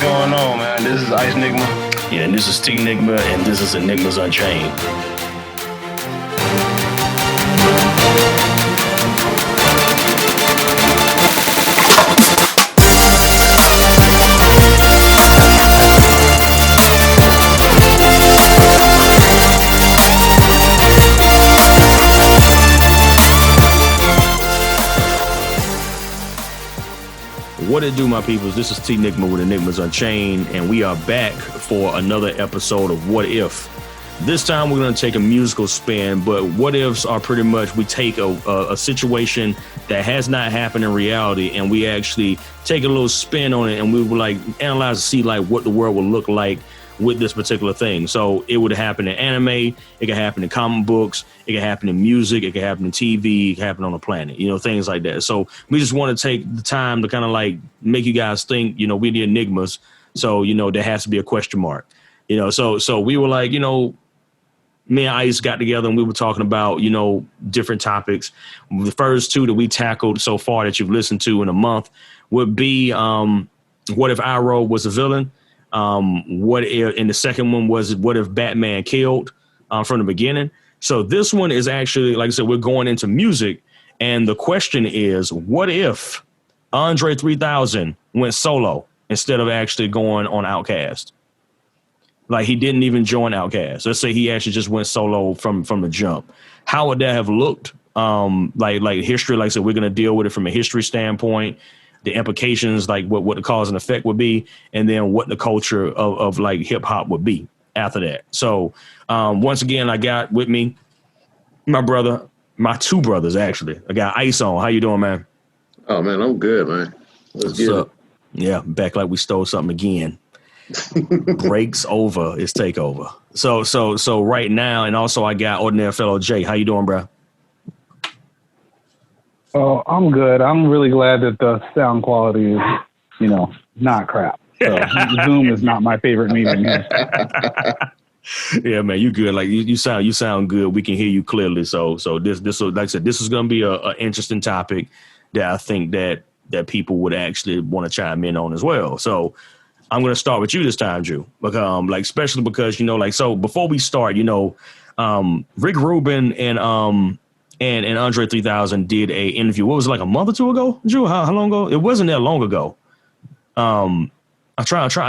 going on, man? This is ENigma. Yeah, and this is ENigma, and this is ENigmas Unchained. What it do, my peoples? This is ENigma with ENigmas Unchained, and we are back for another episode of What If. This time we're going to take a musical spin, but what ifs are pretty much we take a situation that has not happened in reality, and we actually take a little spin on it, and we will like analyze to see like what the world will look like with this particular thing. So it would happen in anime, it could happen in comic books, it could happen in music, it could happen in TV, it could happen on the planet, you know, things like that. So we just want to take the time to kind of like make you guys think, you know, we're the enigmas. So, you know, there has to be a question mark, you know, so we were like, you know, me and Ice got together and we were talking about, you know, different topics. The first two that we tackled so far that you've listened to in a month would be what if Iroh was a villain? What if, and the second one was what if Batman killed from the beginning? So this one is actually, like I said, we're going into music, and the question is, what if Andre 3000 went solo instead of actually going on Outkast? Like he didn't even join Outkast. Let's say he actually just went solo from the jump. How would that have looked? Like history, like I said, we're going to deal with it from a history standpoint, the implications, like what the cause and effect would be, and then what the culture of like hip hop would be after that. So once again, I got with me my brother, my two brothers, actually. I got Ice on. How you doing, man? Oh, man, I'm good, man. What's up? Yeah, back like we stole something again. Breaks over is takeover. So right now, and also I got Ordinary Fellow Jay. How you doing, bro? Oh, I'm good. I'm really glad that the sound quality is, you know, not crap. So Zoom is not my favorite medium here. Yeah, man, you good. Like you sound good. We can hear you clearly. So this like I said, this is gonna be a interesting topic that I think that people would actually want to chime in on as well. So I'm gonna start with you this time, Drew. Like especially because, you know, like so before we start, you know, Rick Rubin and Andre 3000 did a interview. What was it, like a month or two ago, Drew? How long ago? It wasn't that long ago. I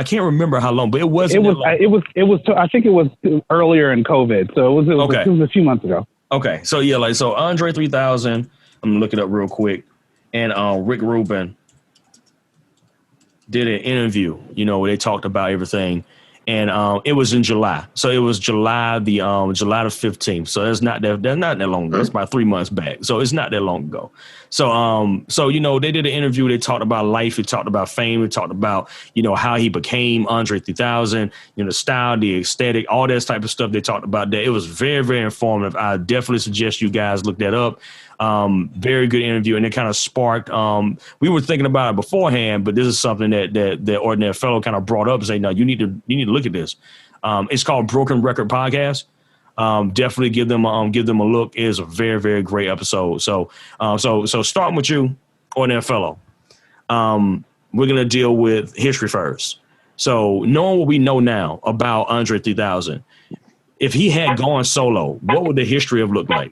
can't remember how long, but it wasn't. It was. I think it was earlier in COVID, so it was a few months ago. Okay, so yeah, like so Andre 3000. I'm gonna look it up real quick, and Rick Rubin did an interview. You know, where they talked about everything. And it was in July, so it was July the 15th. So that's not that long ago. It's about 3 months back, so it's not that long ago. So you know, they did an interview. They talked about life. They talked about fame. They talked about, you know, how he became Andre 3000. You know, the style, the aesthetic, all that type of stuff. They talked about that. It was very, very informative. I definitely suggest you guys look that up. Very good interview, and it kind of sparked. We were thinking about it beforehand, but this is something that Ordinary Fellow kind of brought up and say, no, you need to look at this. It's called Broken Record Podcast. Definitely give them a look. It is a very, very great episode. So starting with you, Ordinary Fellow, we're gonna deal with history first. So knowing what we know now about Andre 3000, if he had gone solo, what would the history have looked like?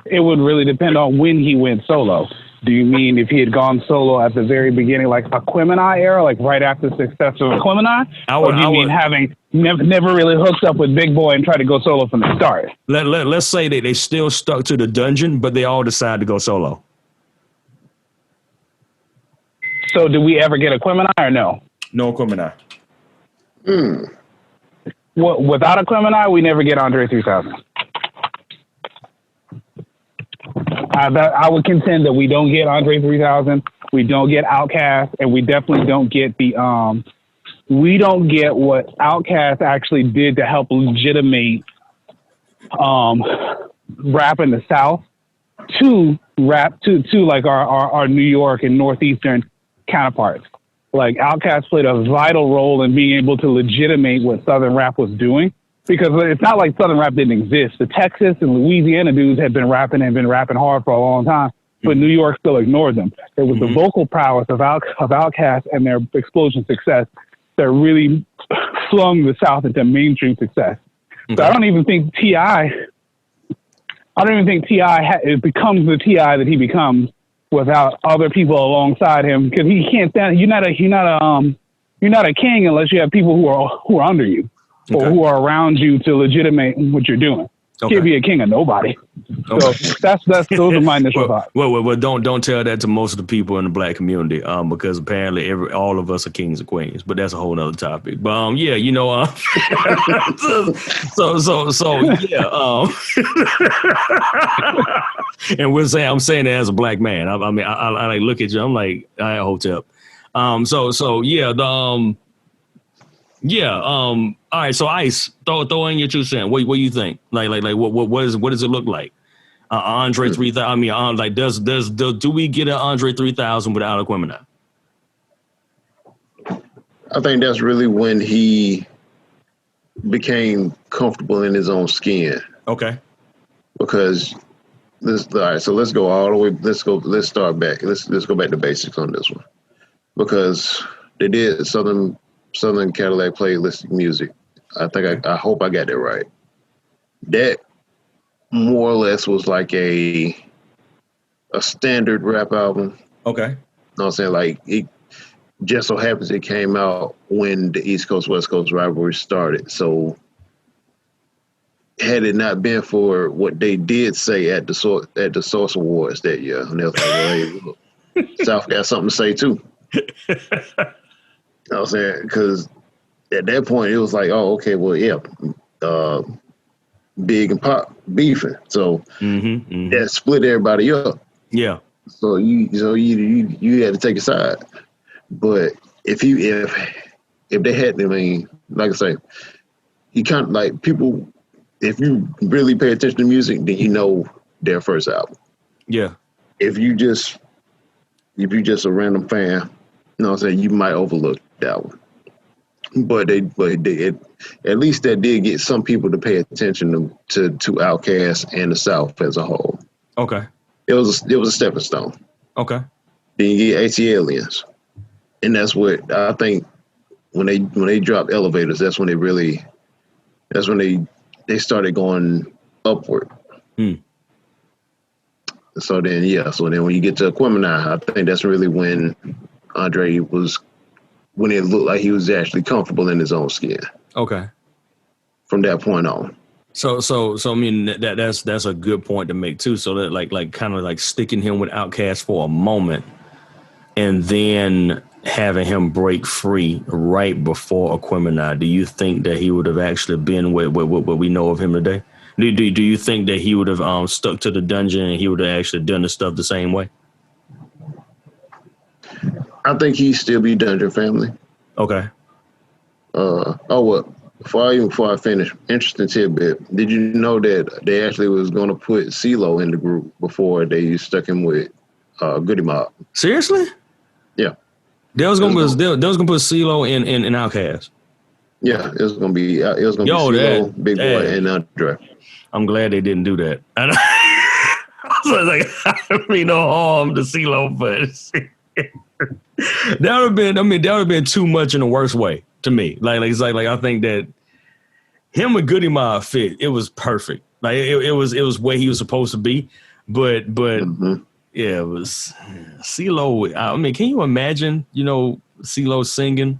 It would really depend on when he went solo. Do you mean if he had gone solo at the very beginning, like Aquemini era, like right after the success of Aquemini? Or do you mean having never really hooked up with Big Boy and tried to go solo from the start? Let's say that they still stuck to the dungeon, but they all decided to go solo. So did we ever get Aquemini or no? No Aquemini. Without Aquemini, we never get Andre 3000. I would contend that we don't get Andre 3000, we don't get Outkast, and we definitely don't get we don't get what Outkast actually did to help legitimate rap in the South to like our New York and Northeastern counterparts. Like Outkast played a vital role in being able to legitimate what Southern rap was doing. Because it's not like Southern rap didn't exist. The Texas and Louisiana dudes had been rapping hard for a long time. but New York still ignored them. It was the vocal prowess of Outkast and their explosion success that really flung the South into mainstream success. So I don't even think T.I. It becomes the T.I. that he becomes without other people alongside him, because he can't stand. You're not a king unless you have people who are under you or who are around you to legitimate what you're doing. You can't be a king of nobody. So that's those are my initial thoughts. Well, don't tell that to most of the people in the black community, because apparently all of us are kings and queens. But that's a whole nother topic. But yeah, and I'm saying that as a black man. I mean, I like look at you. I'm like, I hotep. All right. So Ice, throw in your 2 cents. What do you think? Like what does it look like? Andre 3000. I mean, do we get an Andre 3000 without Aquemini? I think that's really when he became comfortable in his own skin. Okay. Because all right. So let's go all the way. Let's start back. Let's go back to basics on this one, because they did Southern Cadillac playlistic music. I hope I got that right. That more or less was like a standard rap album. Okay. You know what I'm saying? Like, it just so happens it came out when the East Coast West Coast rivalry started. So had it not been for what they did say at the Source Awards that year, and they was like, well, hey, look, South got something to say too. You know what I'm saying? Because at that point, it was like, oh, okay, well, yeah, Big and Pop beefing. So that split everybody up. Yeah. So you had to take a side. But if they had, I mean, like I say, you kind of like people, if you really pay attention to music, then you know their first album. Yeah. If you just a random fan, you know what I'm saying, you might overlook that one. But they at least that did get some people to pay attention to Outkast and the South as a whole. Okay. It was a stepping stone. Okay. Then you get AT Aliens. And that's what I think when they dropped Elevators, that's when they started going upward. So then when you get to Aquemini, I think that's really when Andre when it looked like he was actually comfortable in his own skin. Okay. From that point on. So I mean that's a good point to make too. So that like kind of like sticking him with Outkast for a moment, and then having him break free right before Aquemini. Do you think that he would have actually been what we know of him today? Do you think that he would have stuck to the dungeon and he would have actually done the stuff the same way? I think he'd still be Dungeon Family. Okay. Before I finish, interesting tidbit. Did you know that they actually was going to put CeeLo in the group before they stuck him with Goody Mob? Seriously? Yeah. They was gonna put CeeLo in Outkast. Yeah, it was gonna be CeeLo, Big Boy, and Andre. I'm glad they didn't do that. I was like, I mean, no harm to CeeLo, but that would have been too much in the worst way to me. Like I think that him and Goody Mob fit. It was perfect. Like it was where he was supposed to be. But yeah, it was CeeLo. I mean, can you imagine? CeeLo singing,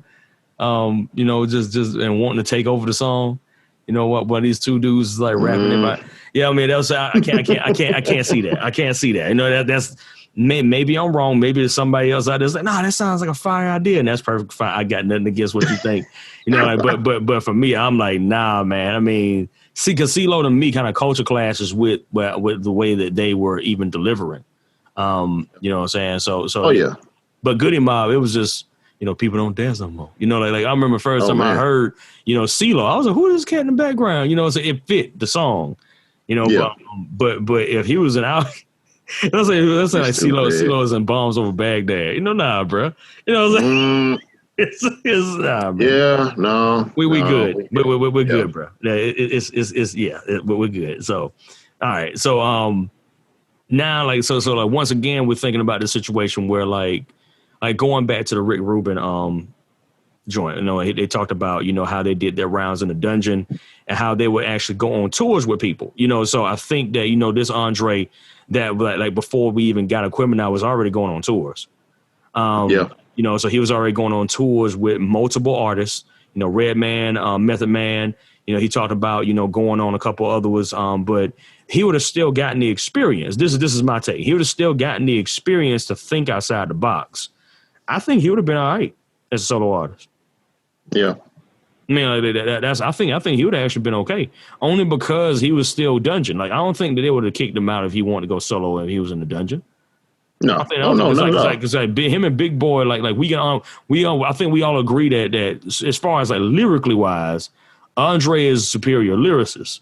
just and wanting to take over the song. You know what? When these two dudes is like rapping about. Yeah, I mean, I can't see that. I can't see that. That's. Maybe I'm wrong. Maybe there's somebody else out there that's like, nah, that sounds like a fire idea, and that's perfect. Fine. I got nothing against what you think, but for me, I'm like, nah, man. I mean, because CeeLo to me kind of culture clashes with the way that they were even delivering. You know what I'm saying? So. Oh yeah. But Goody Mob, it was just people don't dance no more. Like I remember first time I heard CeeLo, I was like, who is this cat in the background? So it fit the song. Yeah. But if he was an out. Let's say like CeeLo is in Bombs Over Baghdad. Nah, bro. What I'm saying? It's nah, bro. Yeah, no. We good. We're good, bro. We're good. So, all right. So now, like, so like once again, we're thinking about the situation where like going back to the Rick Rubin joint. You know, they talked about, you know, how they did their rounds in the dungeon and how they would actually go on tours with people. You know, so I think that, you know, this Andre that like before we even got Aquemini was already going on tours. You know, so he was already going on tours with multiple artists. You know, Redman, Method Man. You know, he talked about, you know, going on a couple others, but he would have still gotten the experience. This is my take. He would have still gotten the experience to think outside the box. I think he would have been all right as a solo artist. Yeah. I mean, like, I think he would have actually been okay, only because he was still dungeon. Like, I don't think that they would have kicked him out if he wanted to go solo and he was in the dungeon. No, I think it's like him and Big Boy. Like I think we all agree that as far as like lyrically wise, Andre is superior lyricist.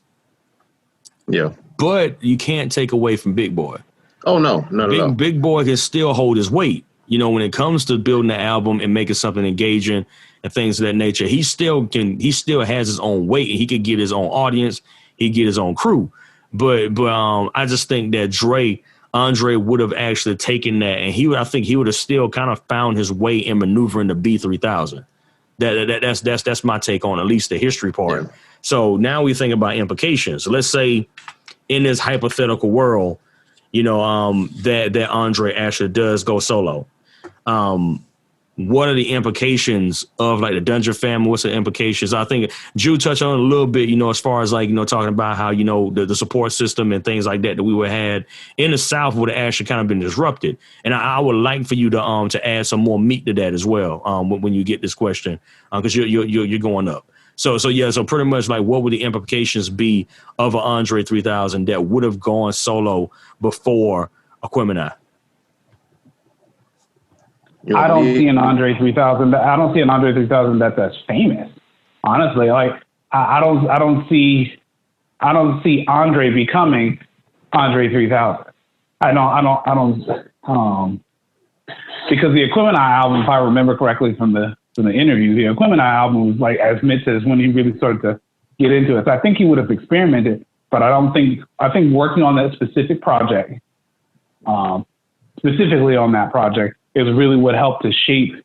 Yeah, but you can't take away from Big Boy. Oh no, not at all. Big Boy can still hold his weight. You know, when it comes to building the album and making something engaging and things of that nature, he still has his own weight, and he could get his own audience, he get his own crew. But I just think that Andre would have actually taken that, and I think he would have still kind of found his way in maneuvering the B3000. That's my take on at least the history part. Yeah. So now we think about implications. So let's say in this hypothetical world, you know, that Andre actually does go solo. What are the implications of like the Dungeon family? What's the implications? I think Drew touched on it a little bit, you know, as far as like, you know, talking about how, you know, the support system and things like that we would have had in the South would have actually kind of been disrupted. And I would like for you to add some more meat to that as well when you get this question, because you're going up. So pretty much like what would the implications be of an Andre 3000 that would have gone solo before Aquemini? I don't see an Andre 3000. I don't see an Andre 3000 that's as famous. Honestly, like I don't see Andre becoming Andre 3000. I don't because the Aquemini album, if I remember correctly from the interview, the Aquemini album was like as mid as when he really started to get into it. So I think he would have experimented, but I think working on that specific project, specifically on that project, is really what helped to shape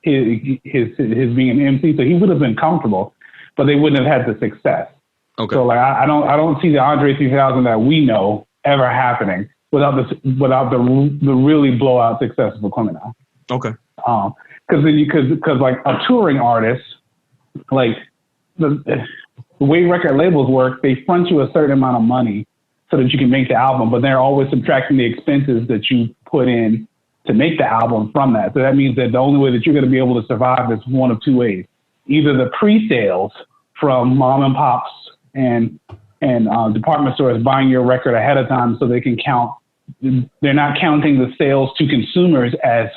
his being an MC. So he would have been comfortable, but they wouldn't have had the success. Okay. So like I don't see the Andre 3000 that we know ever happening without the really blowout success of Aquemini. Okay. Because like a touring artist, like the way record labels work, they front you a certain amount of money so that you can make the album, but they're always subtracting the expenses that you put in to make the album from that. So that means that the only way that you're going to be able to survive is one of two ways. Either the pre-sales from mom and pops and department stores buying your record ahead of time so they can count. They're not counting the sales to consumers as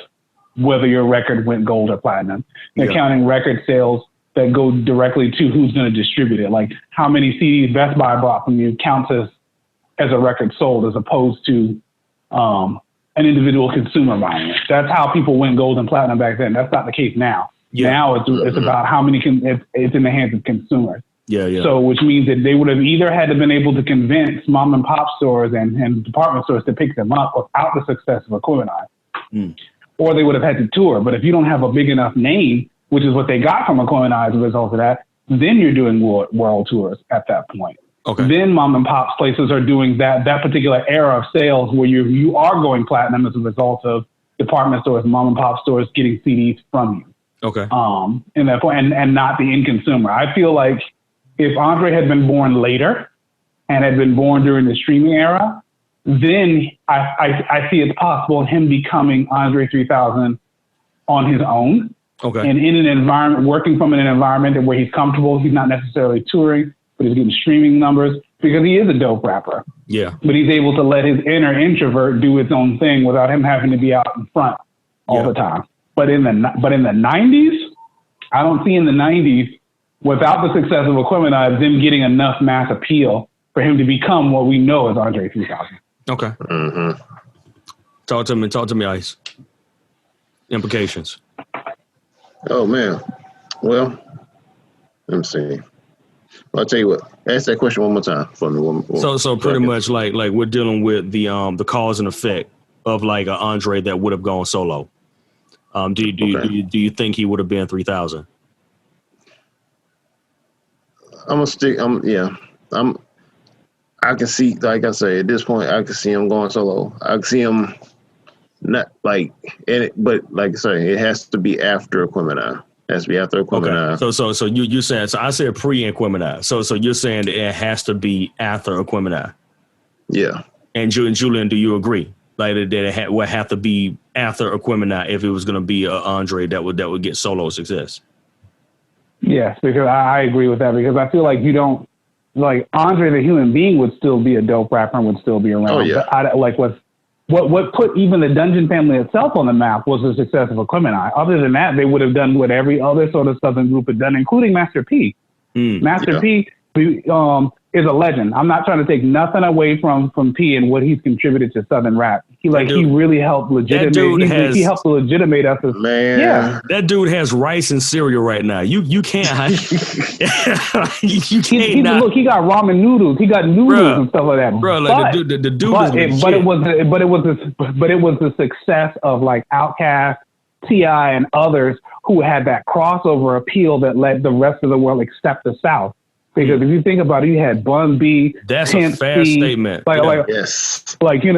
whether your record went gold or platinum. They're counting record sales that go directly to who's going to distribute it. Like how many CDs Best Buy bought from you counts as a record sold, as opposed to an individual consumer buying it. That's how people went gold and platinum back then. That's not the case now. Yeah. Now it's about how many it's in the hands of consumers. Yeah. So which means that they would have either had to been able to convince mom and pop stores and department stores to pick them up without the success of Aquemini, or they would have had to tour. But if you don't have a big enough name, which is what they got from Aquemini as a result of that, then you're doing world tours at that point. Okay. Then mom and pop places are doing that particular era of sales where you are going platinum as a result of department stores, mom and pop stores getting CDs from you. Okay. In that point, and not the end consumer. I feel like if Andre had been born later and had been born during the streaming era, then I see it's possible him becoming Andre 3000 on his own. Okay. And in an environment, working from an environment where he's comfortable, he's not necessarily touring, but he's getting streaming numbers because he is a dope rapper. Yeah. But he's able to let his inner introvert do its own thing without him having to be out in front all the time. But in the 90s, I don't see in the 90s, without the success of Aquemini, them getting enough mass appeal for him to become what we know as Andre 3000. Okay. Mm-hmm. Talk to me, Ice. Implications. Oh man. Well, let me see. I'll tell you what. Ask that question one more time for me. So pretty much like we're dealing with the cause and effect of like an Andre that would have gone solo. Do you think he would have been 3,000? I'm gonna stick. I can see, like I say, at this point, I can see him going solo. I can see him not like, but like I say, it has to be after Aquemini. It has to be after Aquemini. Okay. So you saying? So I said pre-Aquemini. So you're saying that it has to be after Aquemini. Yeah. And Julian, do you agree? Like that it would have to be after Aquemini if it was going to be Andre that would get solo success. Yes, because I agree with that, because I feel like you don't, like, Andre the human being would still be a dope rapper and would still be around. Oh, yeah. But what put even the Dungeon family itself on the map was the success of Aquemini. Other than that, they would have done what every other sort of Southern group had done, including Master P. Master P is a legend. I'm not trying to take nothing away from P and what he's contributed to Southern rap. He really helped legitimate. He helped legitimate us. Man, yeah, that dude has rice and cereal right now. You can't. You can't. Look, he got ramen noodles. He got noodles and stuff like that. Bro, like the dude is but it was the success of like Outkast, T.I., and others who had that crossover appeal that let the rest of the world accept the South. Because if you think about it, you had Bun B. That's a fair statement. Yes. Like you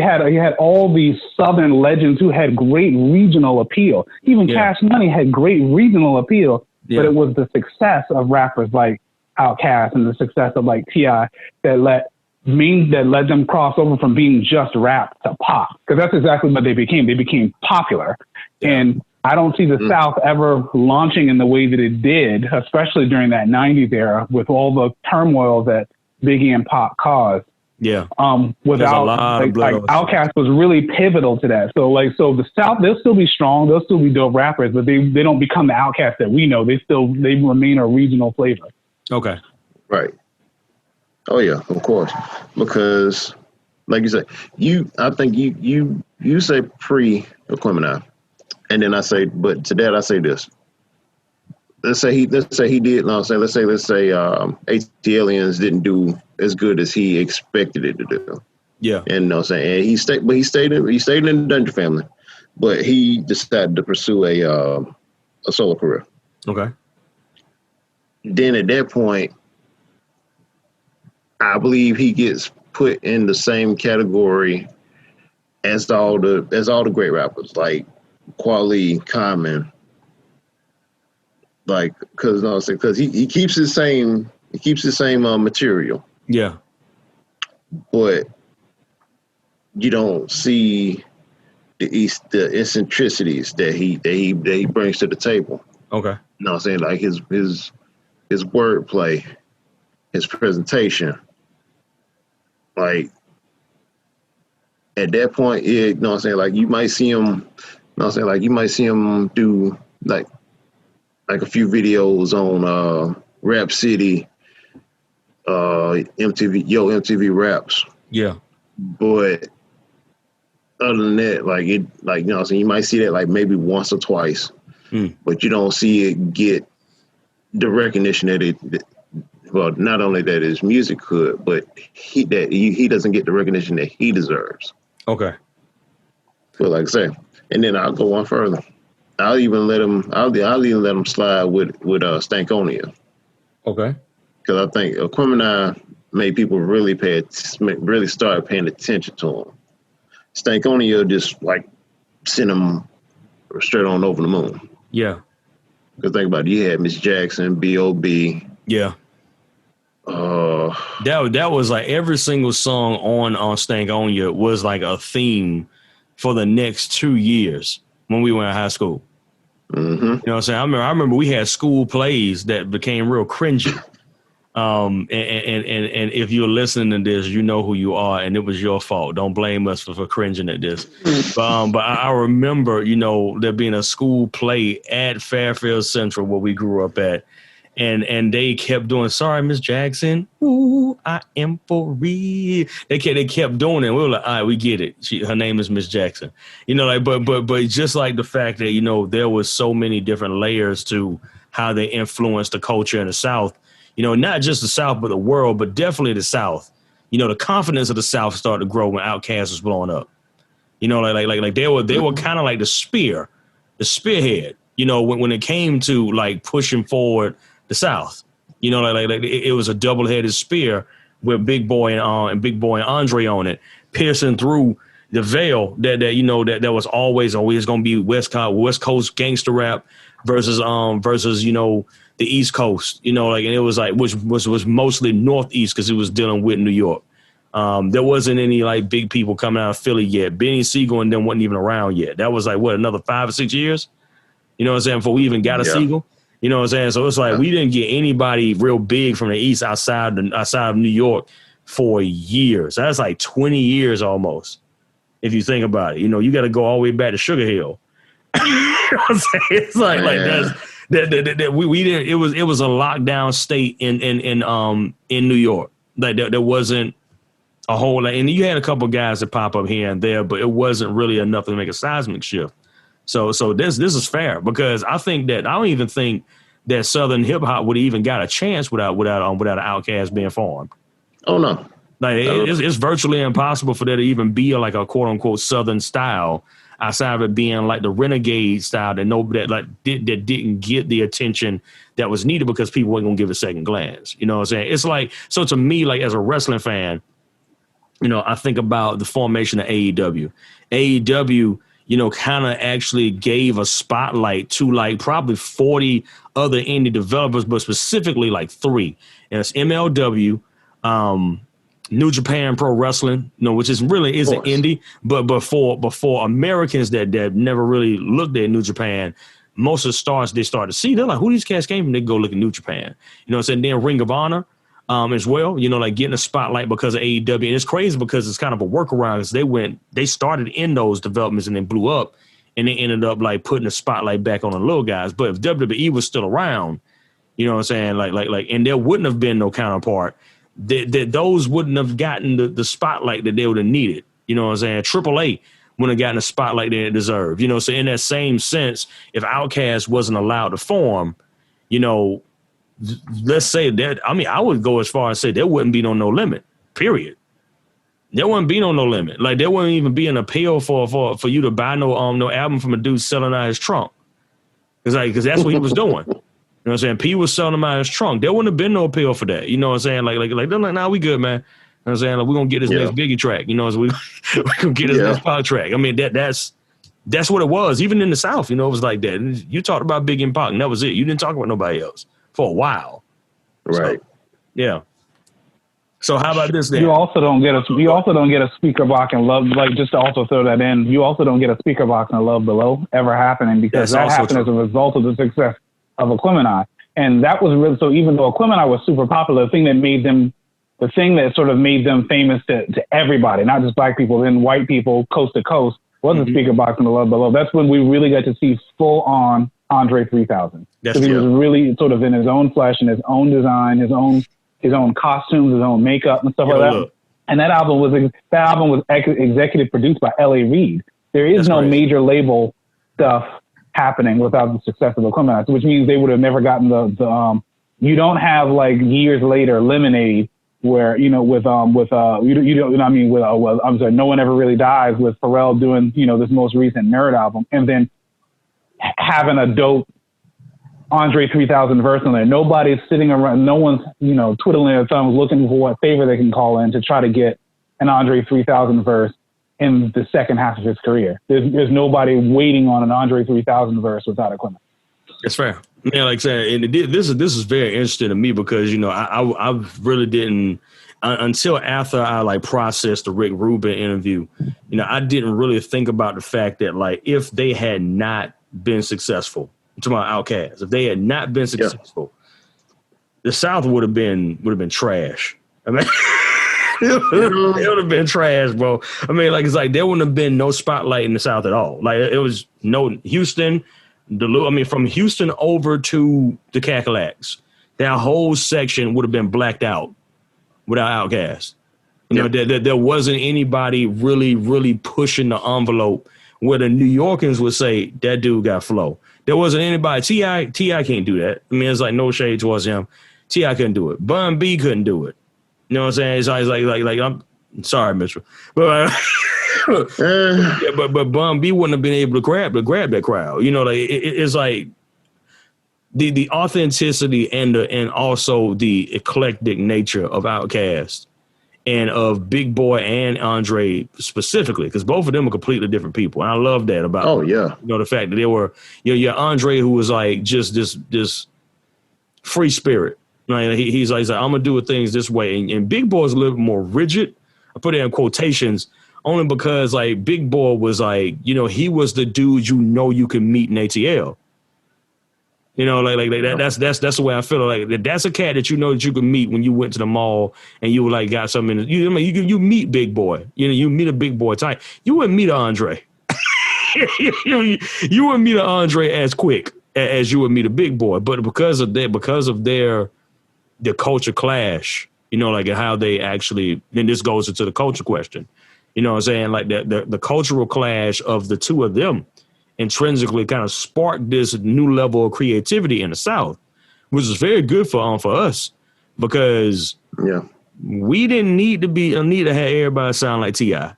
had all these Southern legends who had great regional appeal. Even Cash Money had great regional appeal, but it was the success of rappers like Outkast and the success of like T.I. that let them cross over from being just rap to pop. Because that's exactly what they became. They became popular, and I don't see the South ever launching in the way that it did, especially during that 90s era with all the turmoil that Biggie and Pop caused. Yeah. Without like Outkast was really pivotal to that. So the South, they'll still be strong. They'll still be dope rappers, but they don't become the Outkast that we know. They remain a regional flavor. Okay. Right. Oh yeah, of course. Because like you said, I think you say pre-Aquemini. And then I say, but to that I say this. Let's say he did. No, let's say AT Aliens didn't do as good as he expected it to do. Yeah. And I'm saying, and he stayed in the Dungeon family, but he decided to pursue a solo career. Okay. Then at that point, I believe he gets put in the same category as all the great rappers like Kweli, Common, like because he keeps the same material. Yeah, but you don't see the eccentricities that he brings to the table. Okay, you know what I'm saying, like his wordplay, his presentation, like at that point, you know what I'm saying, like you might see him. You might see him do like a few videos on Rap City, MTV Raps. Yeah. But other than that, you know what I'm saying, you might see that like maybe once or twice. But you don't see it get the recognition that not only that his music could, but he doesn't get the recognition that he deserves. Okay. But like I say, and then I'll go on further. I'll even let him slide with Stankonia. Okay. Because I think Aquemini made people really start paying attention to him. Stankonia just like sent him straight on over the moon. Yeah. Because think about it, you had Miss Jackson, B.O.B. Yeah. That was like every single song on Stankonia was like a theme for the next 2 years when we were in high school. Mm-hmm. You know what I'm saying? I remember we had school plays that became real cringy. And if you're listening to this, you know who you are, and it was your fault. Don't blame us for cringing at this. But I remember, there being a school play at Fairfield Central where we grew up at. And they kept doing, sorry, Miss Jackson. Ooh, I am for real. They kept doing it. We were like, all right, we get it. Her name is Miss Jackson. But just like the fact that, there was so many different layers to how they influenced the culture in the South. not just the South, but the world, but definitely the South. The confidence of the South started to grow when Outkast was blowing up. Like they were kind of like the spearhead, when it came to like pushing forward the South. It was a double-headed spear with Big Boy and Big Boy and Andre on it, piercing through the veil that was always going to be West Coast gangster rap versus the East Coast, and it was like which was mostly Northeast because it was dealing with New York. There wasn't any like big people coming out of Philly yet. Benny Siegel and them wasn't even around yet. That was like another 5 or 6 years, before we even got a Siegel. So it's like we didn't get anybody real big from the East outside of New York for years. That's like 20 years almost. If you think about it, you got to go all the way back to Sugar Hill. It's like that we didn't. It was a lockdown state in New York. Like there wasn't a whole lot, and you had a couple guys that pop up here and there, but it wasn't really enough to make a seismic shift. So this is fair because I don't even think that Southern hip hop would have even got a chance without an Outkast being formed. Oh no. Like it's virtually impossible for there to even be a quote unquote Southern style outside of it being like the renegade style that didn't get the attention that was needed because people weren't gonna give it a second glance. You know what I'm saying? It's like, so to me, like as a wrestling fan, I think about the formation of AEW. AEW, kind of actually gave a spotlight to like probably 40 other indie developers, but specifically like 3. And it's MLW, New Japan Pro Wrestling, which isn't indie, but for Americans that never really looked at New Japan, most of the stars they start to see, they're like, who these cats came from? They go look at New Japan. And then Ring of Honor as well, like getting a spotlight because of AEW. And it's crazy because it's kind of a workaround because they started in those developments and then blew up and they ended up like putting the spotlight back on the little guys. But if WWE was still around, like, and there wouldn't have been no counterpart, those wouldn't have gotten the spotlight that they would have needed. AAA wouldn't have gotten the spotlight that it deserved. So in that same sense, if Outkast wasn't allowed to form, let's say that, I would go as far as say there wouldn't be no Limit, period. There wouldn't be no Limit. Like there wouldn't even be an appeal for you to buy no album from a dude selling out his trunk. Because that's what he was doing. You know what I'm saying? P was selling him out his trunk. There wouldn't have been no appeal for that. You know what I'm saying? Like they're like, nah, we good, man. You know what I'm saying? Like, we're going to get this next Biggie track. So we're going to get this next Pac track. That's what it was. Even in the South, it was like that. And you talked about Biggie and Pac, and that was it. You didn't talk about nobody else for a while. Right. So, yeah. So how about this then? You also don't get a speaker box and Love, like just to also throw that in, you also don't get a speaker box and Love Below ever happening because that happened as a result of the success of Aquemini. And that was really, so even though Aquemini was super popular, the thing that sort of made them famous to everybody, not just black people, then white people coast to coast, was the speaker box and the Love Below. That's when we really got to see full on Andre 3000. Because he was really sort of in his own flesh and his own design, his own costumes, his own makeup and stuff like that. And that album was executive produced by L.A. Reid. There is no major label stuff happening without the success of Aquemini, which means they would have never gotten the you don't have like years later Lemonade where No One Ever Really Dies with Pharrell doing this most recent Nerd album and then having a dope Andre 3000 verse on there. Nobody's sitting around, no one's twiddling their thumbs looking for what favor they can call in to try to get an Andre 3000 verse in the second half of his career. There's nobody waiting on an Andre 3000 verse without Aquemini. That's fair. Yeah, like I said, and this is very interesting to me because I really didn't until after I like processed the Rick Rubin interview. I didn't really think about the fact that like if they had not been successful, I'm talking about Outkast, if they had not been successful, the South would have been trash. It would have been trash, bro. It's like there wouldn't have been no spotlight in the South at all. Like it was no Houston, from Houston over to the Cadillacs, that whole section would have been blacked out without Outkast. There wasn't anybody really, really pushing the envelope where the New Yorkers would say that dude got flow. There wasn't anybody. T.I. can't do that. It's like no shade towards him. T.I. couldn't do it. Bun B couldn't do it. You know what I'm saying? It's like I'm sorry, Mitchell, but but Bun B wouldn't have been able to grab that crowd. You know, like it's like the authenticity and also the eclectic nature of Outkast and of Big Boy and Andre specifically, because both of them are completely different people, and I love that about the fact that they were your Andre, who was like just this free spirit. Like he's like I'm gonna do things this way, and Big Boy's a little bit more rigid. I put it in quotations only because like Big Boy was like, he was the dude you can meet in ATL. Like that. That's the way I feel. Like that's a cat that that you can meet when you went to the mall and you like got something. You meet Big Boy. You meet a Big Boy type. You wouldn't meet an Andre. you wouldn't meet an Andre as quick as you would meet a Big Boy. But because of their culture clash, like how they actually. Then this goes into the culture question. You know what I'm saying? Like the cultural clash of the two of them intrinsically kind of sparked this new level of creativity in the South, which is very good for us because we didn't need to have everybody sound like T.I.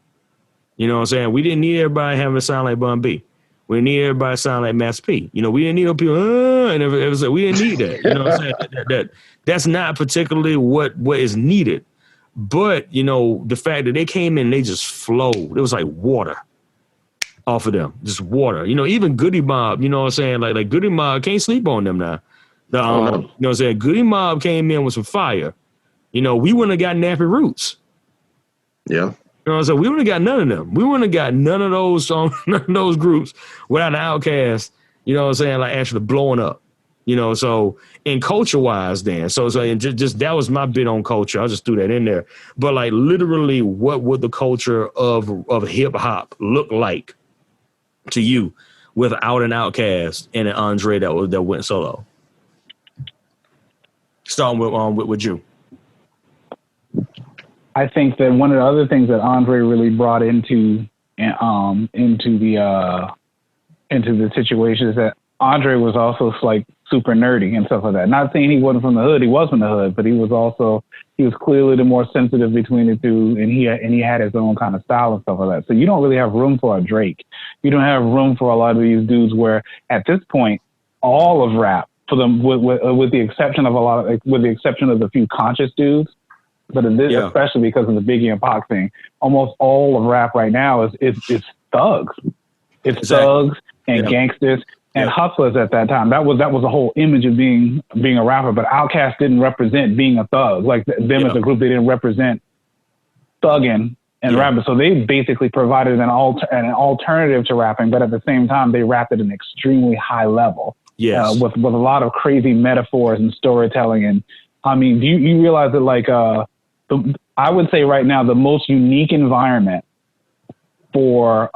You know what I'm saying? We didn't need everybody having to sound like Bun B. We didn't need everybody to sound like Master P. We didn't need people and everything. We didn't need that. You know what I'm saying? That's not particularly what is needed. But, the fact that they came in, they just flowed. It was like water off of them, just water. Even Goody Mob, you know what I'm saying? Like Goody Mob, can't sleep on them now. You know what I'm saying? Goody Mob came in with some fire. We wouldn't have got Nappy Roots. Yeah. You know what I'm saying? We wouldn't have got none of them. We wouldn't have got none of those groups without an Outkast, you know what I'm saying? Like actually blowing up. So in culture-wise then, so just that was my bit on culture. I just threw that in there. But like literally what would the culture of hip-hop look like to you without an Outkast and an Andre that went solo? Starting with you. I think that one of the other things that Andre really brought into the situation is that Andre was also like super nerdy and stuff like that. Not saying he wasn't from the hood, he was from the hood, but he was clearly the more sensitive between the two, and he had his own kind of style and stuff like that. So you don't really have room for a Drake. You don't have room for a lot of these dudes where at this point, all of rap for them, with the exception of the few conscious dudes, but especially because of the Biggie and Pac thing, almost all of rap right now is thugs. It's thugs and gangsters and hustlers at that time. That was the whole image of being a rapper. But Outkast didn't represent being a thug. Like them as a group, they didn't represent thugging and rapping. So they basically provided an alternative to rapping, but at the same time, they rapped at an extremely high level. Yes, with a lot of crazy metaphors and storytelling. And I mean, do you realize that like I would say right now the most unique environment for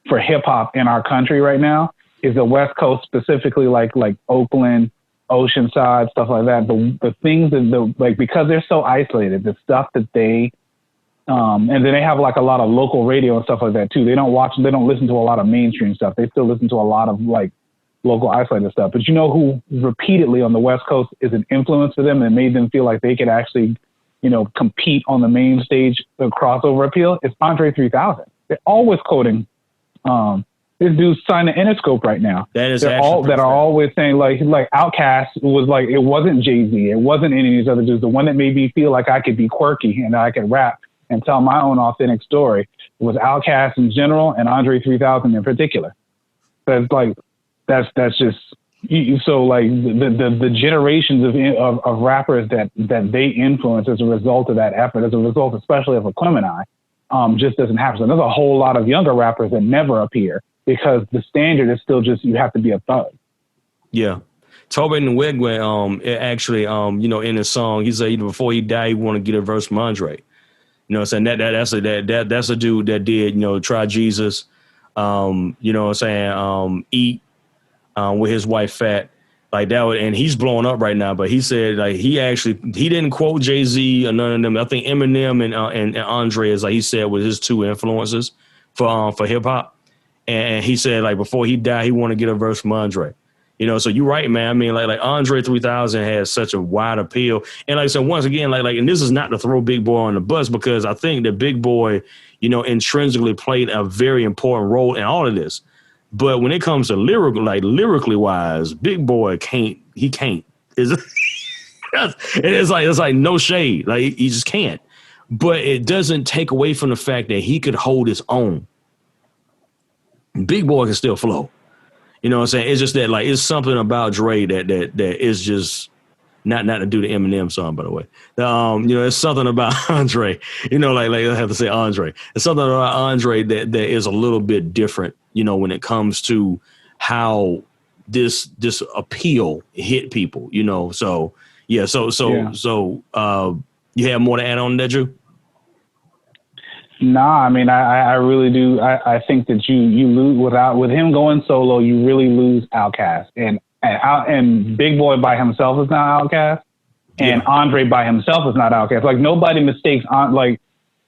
hip hop in our country right now is the West Coast, specifically like Oakland, Oceanside, stuff like that. The things that because they're so isolated, the stuff that they and then they have like a lot of local radio and stuff like that too. They don't listen to a lot of mainstream stuff. They still listen to a lot of like local isolated stuff. But you know who repeatedly on the West Coast is an influence for them and made them feel like they could actually, compete on the main stage, the crossover appeal? It's Andre 3000. They're always quoting this dude's signed to Interscope right now. That are always saying like Outkast was like, it wasn't Jay-Z, it wasn't any of these other dudes. The one that made me feel like I could be quirky and I could rap and tell my own authentic story was Outkast in general and Andre 3000 in particular. That's just so like the generations of rappers that they influence as a result of that effort, as a result especially of Aquemini, just doesn't happen. So there's a whole lot of younger rappers that never appear because the standard is still just you have to be a thug. Yeah. Tobe Nwigwe, actually, in his song, he said before he died, he wanted to get a verse from Andre. You know what I'm saying? That's a dude that did, Try Jesus, you know what I'm saying, Eat with his wife Fat. Like that, and he's blowing up right now. But he said like he didn't quote Jay-Z or none of them. I think Eminem and Andre is like he said was his two influences for hip hop. And he said like before he died, he wanted to get a verse from Andre. You know, so you're right, man. I mean, like Andre 3000 has such a wide appeal. And like I said, once again, like, and this is not to throw Big Boy on the bus, because I think that Big Boy, you know, intrinsically played a very important role in all of this. But when it comes to lyrically wise, Big Boy can't. It's like no shade. Like he just can't. But it doesn't take away from the fact that he could hold his own. Big Boy can still flow. You know what I'm saying? It's just that, like, it's something about Dre that is just not to do the Eminem song, by the way. You know, it's something about Andre. You know, like I have to say Andre. It's something about Andre that is a little bit different. You know, when it comes to how this appeal hit people. You know, so yeah. So you have more to add on that, Drew? Nah, I mean, I really do. I think that you lose with him going solo. You really lose Outkast, and Big Boy by himself is not Outkast, and Andre by himself is not Outkast. Like nobody mistakes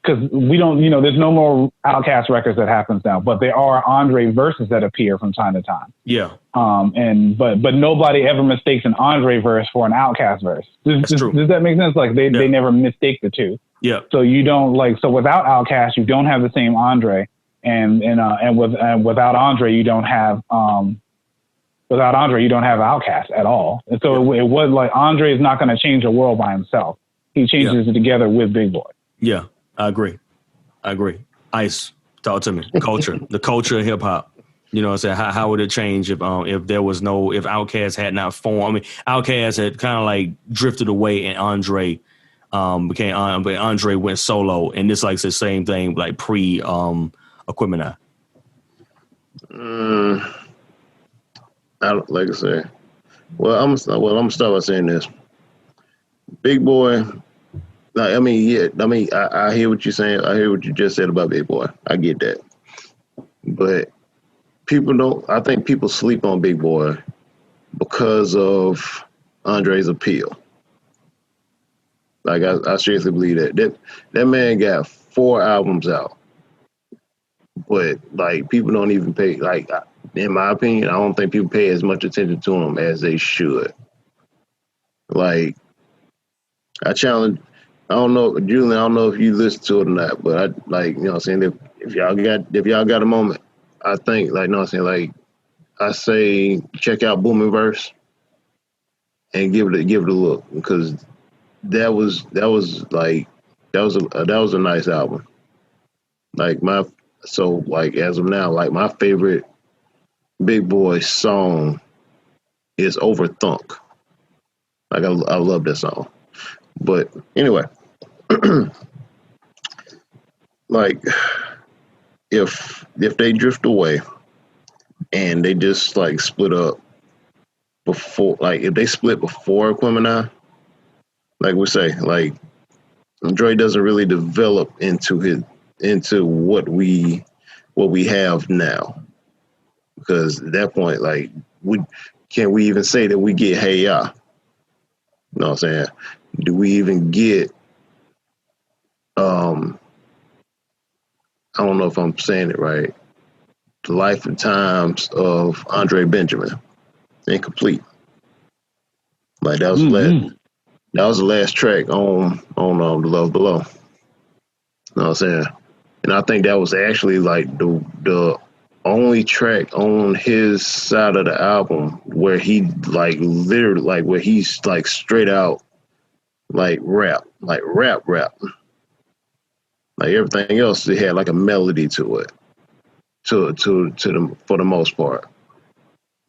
because we don't, you know, there's no more Outkast records that happens now, but there are Andre verses that appear from time to time. Yeah. But nobody ever mistakes an Andre verse for an Outkast verse. That's true. Does that make sense? Like they never mistake the two. Yeah. So you don't without Outkast, you don't have the same Andre, and without Andre, you don't have Outkast at all. And so it was like Andre is not going to change the world by himself. He changes it together with Big Boy. Yeah, I agree. Ice, talk to me. The culture of hip hop. You know what I'm saying? How would it change if Outkast had not formed? I mean, Outkast had kind of like drifted away, and Andre became but Andre went solo, and this like the same thing like pre Aquemini. Like I say, I'm gonna start by saying this. Big Boy, like I hear what you're saying. I hear what you just said about Big Boy. I get that, but I think people sleep on Big Boy because of Andre's appeal. Like I seriously believe that man got 4 albums out, but like people don't even pay. Like in my opinion, I don't think people pay as much attention to him as they should. Like I don't know, Julian. I don't know if you listen to it or not, but I like, you know what I'm saying. If y'all got a moment, I think like, you know what I'm saying, like I say check out Booming Verse and give it a look, because that was a nice album. Like as of now, like my favorite Big Boy song is Overthunk. Like I love that song. But anyway, like if they drift away and they just like split up before, like if they split before Aquemini, like we say, like Dre doesn't really develop into what we have now, because at that point, like can we even say that we get Hey Ya? You know what I'm saying? Do we even get I don't know if I'm saying it right, The Life and Times of Andre Benjamin? Incomplete. Like that was the last track on The Love Below. You know what I'm saying? And I think that was actually like the only track on his side of the album where he like literally, like where he's like straight out like rap. Like everything else, it had like a melody to it, for the most part.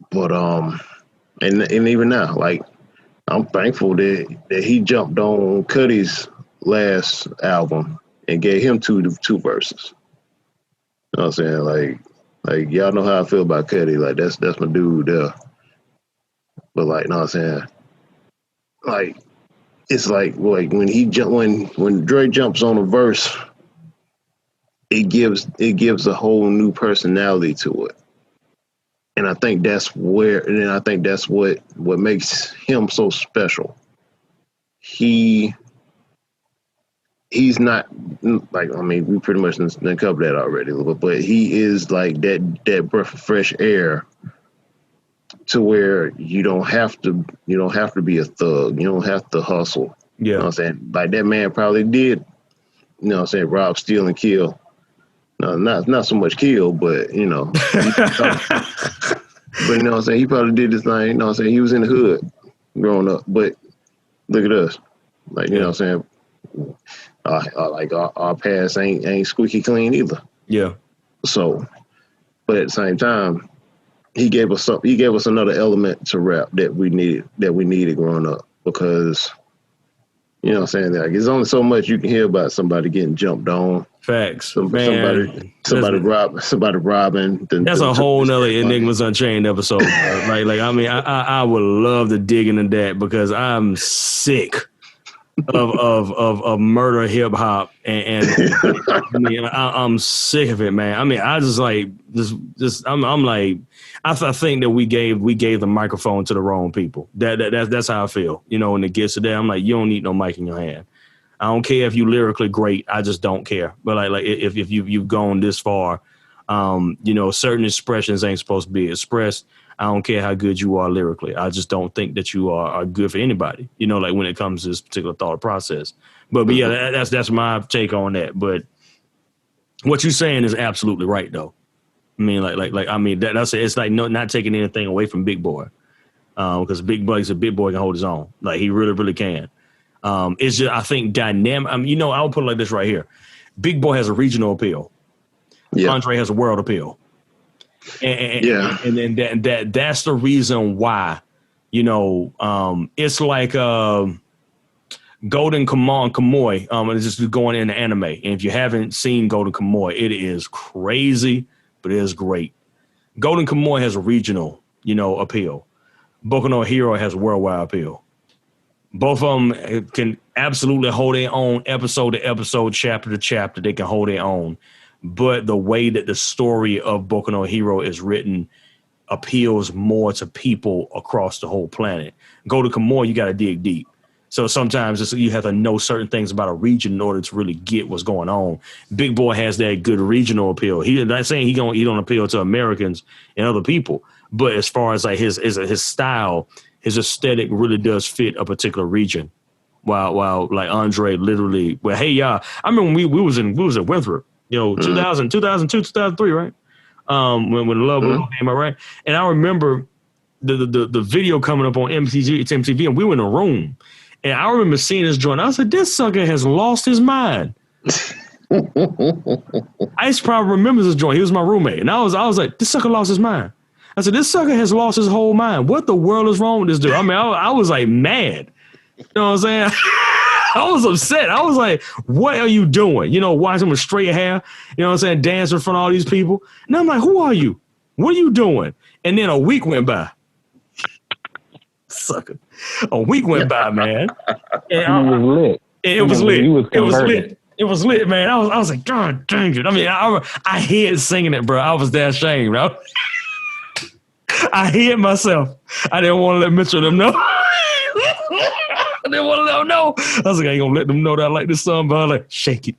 But and even now, like I'm thankful that he jumped on Cudi's last album and gave him two verses. You know what I'm saying? Like y'all know how I feel about Cudi. Like that's my dude there. But like, you know what I'm saying? Like it's like when Dre jumps on a verse, it gives a whole new personality to it. And I think that's what makes him so special. He's not like, I mean, we pretty much done covered that already, but he is like that breath of fresh air to where you don't have to be a thug. You don't have to hustle. Yeah. You know what I'm saying? Like that man probably did, you know what I'm saying, rob, steal, and kill. No, not so much kill, but you know. But you know what I'm saying, he probably did this thing, you know what I'm saying? He was in the hood growing up. But look at us. Like, you know what I'm saying? Like our past ain't squeaky clean either. Yeah. So, but at the same time, he gave us another element to rap that we needed growing up, because you know what I'm saying, like there's only so much you can hear about somebody getting jumped on. Facts. Somebody robbing. That's a whole nother Enigmas Unchained episode. like I mean, I would love to dig into that, because I'm sick of murder hip hop, and I mean, I'm sick of it, man. I mean, I just like I'm like, I think that we gave the microphone to the wrong people. That's how I feel. You know, when it gets to that, I'm like, you don't need no mic in your hand. I don't care if you lyrically great. I just don't care. But like if you've gone this far, you know, certain expressions ain't supposed to be expressed. I don't care how good you are lyrically. I just don't think that you are good for anybody, you know, like when it comes to this particular thought process. But yeah, that's my take on that. But what you're saying is absolutely right, though. I mean, I mean, that's it. It's like not taking anything away from Big Boy, because Big Boy can hold his own. Like he really, really can. It's just, I think, dynamic. I mean, you know, I'll put it like this right here. Big Boy has a regional appeal. Yeah. Andre has a world appeal. And that's the reason why, you know, it's like Golden Kamuy, and it's just going into anime. And if you haven't seen Golden Kamuy, it is crazy, but it is great. Golden Kamuy has a regional, you know, appeal. Boku no Hero has worldwide appeal. Both of them can absolutely hold their own, episode to episode, chapter to chapter. They can hold their own. But the way that the story of Boku no Hero is written appeals more to people across the whole planet. Go to Kamuy, you got to dig deep. So sometimes you have to know certain things about a region in order to really get what's going on. Big Boy has that good regional appeal. He's not saying he don't appeal to Americans and other people, but as far as like his style, his aesthetic really does fit a particular region. While like Andre literally, well, hey y'all, I remember when we was at Winthrop, you know, 2000, 2002, 2003, right? When Love came out, right? And I remember the video coming up on MTV, and we were in a room, and I remember seeing this joint. I was like, this sucker has lost his mind. Ice probably remembers this joint. He was my roommate, and I was like, this sucker lost his mind. I said, this sucker has lost his whole mind. What the world is wrong with this dude? I mean, I was like mad. You know what I'm saying? I was upset. I was like, what are you doing? You know, watching with straight hair, you know what I'm saying, dance in front of all these people. And I'm like, who are you? What are you doing? And then a week went by. Sucker. A week went by, man. And it was lit. It was lit. It was lit. It was lit, man. I was like, God dang it. I mean, I hid singing it, bro. I was that ashamed, bro. I hid myself. I didn't want to let Mitchell them know. I didn't want to let them know. I was like, I ain't gonna let them know that I like this song, but I was like, shake it,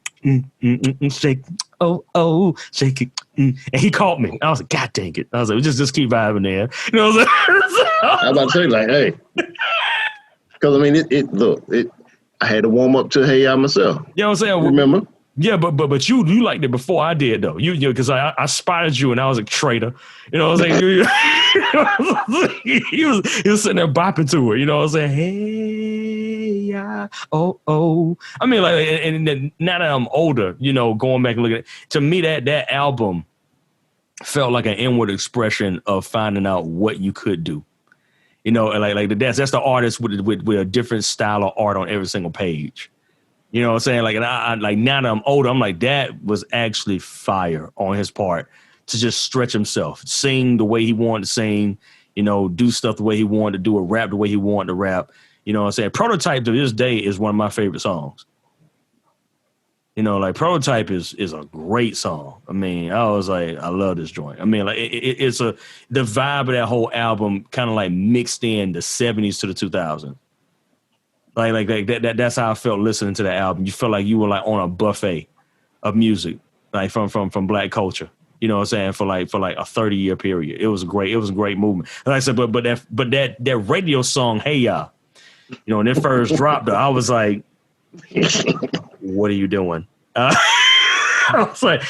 shake it, oh, shake it. And he called me. I was like, God dang it. I was like, just keep vibing there. You know what I'm saying? I was about to say, like, hey. Because, I mean, I had to warm up to Hey Ya myself. You know what I'm saying? Remember? Yeah, but you liked it before I did, though. You because I spotted you and I was a traitor. You know what I'm saying? He was sitting there bopping to it. You know what I'm saying? Hey ya, oh. I mean, like, and now that I'm older, you know, going back and looking at it, to me that album felt like an inward expression of finding out what you could do. You know, like that's the artist with a different style of art on every single page. You know what I'm saying? Like, and I like now that I'm older, I'm like, that was actually fire on his part to just stretch himself, sing the way he wanted to sing, you know, do stuff the way he wanted to do it, rap the way he wanted to rap. You know what I'm saying? Prototype to this day is one of my favorite songs. You know, like Prototype is a great song. I mean, I was like, I love this joint. I mean, like it's the vibe of that whole album kind of like mixed in the 70s to the 2000s. Like that's how I felt listening to that album. You felt like you were like on a buffet of music, like from Black culture. You know what I'm saying? For like a 30-year period. It was a great movement. Like I said, but that radio song, Hey Ya, you know, when it first dropped, I was like, what are you doing? I was like,